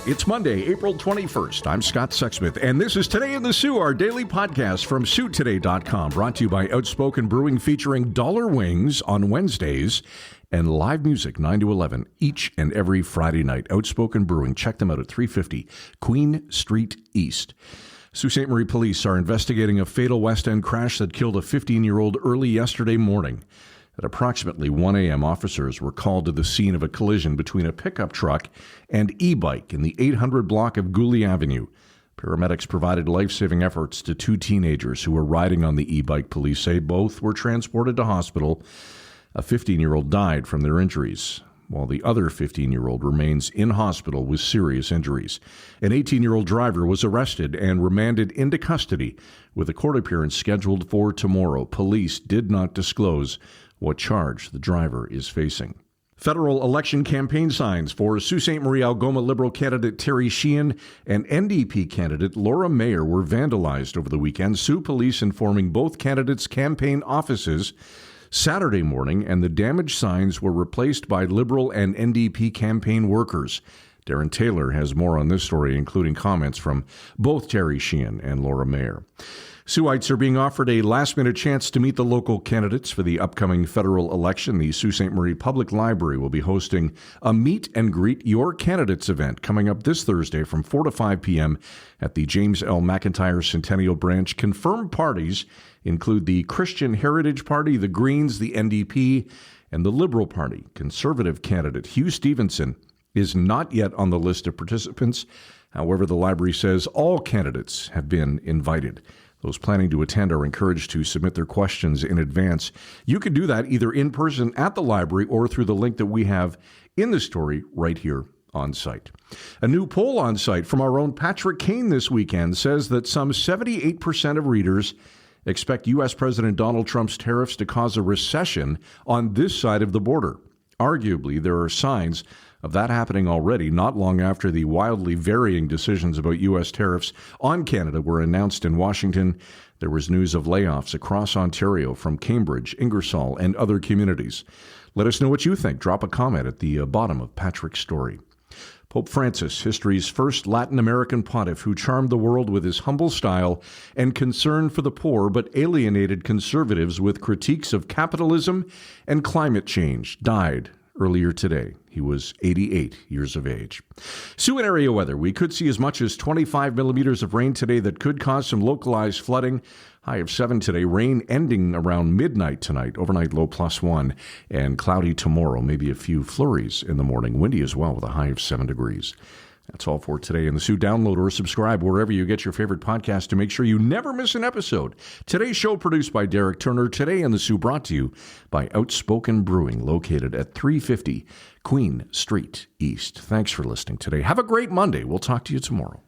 It's Monday, April 21st. I'm Scott Sexsmith, and this is Today in the SOO, our daily podcast from SOOtoday.com, brought to you by Outspoken Brewing, featuring dollar wings on Wednesdays and live music 9 to 11 each and every Friday night. Outspoken Brewing. Check them out at 350 Queen Street East. Sault Ste. Marie police are investigating a fatal West End crash that killed a 15-year-old early yesterday morning. At approximately 1 a.m., officers were called to the scene of a collision between a pickup truck and e-bike in the 800 block of Gooley Avenue. Paramedics provided life-saving efforts to two teenagers who were riding on the e-bike. Police say both were transported to hospital. A 15-year-old died from their injuries, while the other 15-year-old remains in hospital with serious injuries. An 18-year-old driver was arrested and remanded into custody, with a court appearance scheduled for tomorrow. Police did not disclose what charge the driver is facing. Federal election campaign signs for Sault Ste. Marie Algoma Liberal candidate Terry Sheehan and NDP candidate Laura Mayer were vandalized over the weekend. Sault police informing both candidates' campaign offices Saturday morning, and the damaged signs were replaced by Liberal and NDP campaign workers. Darren Taylor has more on this story, including comments from both Terry Sheehan and Laura Mayer. Saultites are being offered a last-minute chance to meet the local candidates for the upcoming federal election. The Sault Ste. Marie Public Library will be hosting a Meet and Greet Your Candidates event coming up this Thursday from 4 to 5 p.m. at the James L. McIntyre Centennial Branch. Confirmed parties include the Christian Heritage Party, the Greens, the NDP, and the Liberal Party. Conservative candidate Hugh Stevenson is not yet on the list of participants. However, the library says all candidates have been invited. Those planning to attend are encouraged to submit their questions in advance. You can do that either in person at the library or through the link that we have in the story right here on site. A new poll on site from our own Patrick Kane this weekend says that some 78% of readers expect U.S. President Donald Trump's tariffs to cause a recession on this side of the border. Arguably, there are signs of that happening already, not long after the wildly varying decisions about U.S. tariffs on Canada were announced in Washington. There was news of layoffs across Ontario from Cambridge, Ingersoll, and other communities. Let us know what you think. Drop a comment at the bottom of Patrick's story. Pope Francis, history's first Latin American pontiff who charmed the world with his humble style and concern for the poor, but alienated conservatives with critiques of capitalism and climate change, died earlier today. He was 88 years of age. Sault area weather. We could see as much as 25 millimeters of rain today that could cause some localized flooding. High of 7 today. Rain ending around midnight tonight. Overnight low +1. And cloudy tomorrow. Maybe a few flurries in the morning. Windy as well with a high of 7 degrees. That's all for today in the Sault. Download or subscribe wherever you get your favorite podcast to make sure you never miss an episode. Today's show produced by Derek Turner. Today in the Sault brought to you by Outspoken Brewing, located at 350 Queen Street East. Thanks for listening today. Have a great Monday. We'll talk to you tomorrow.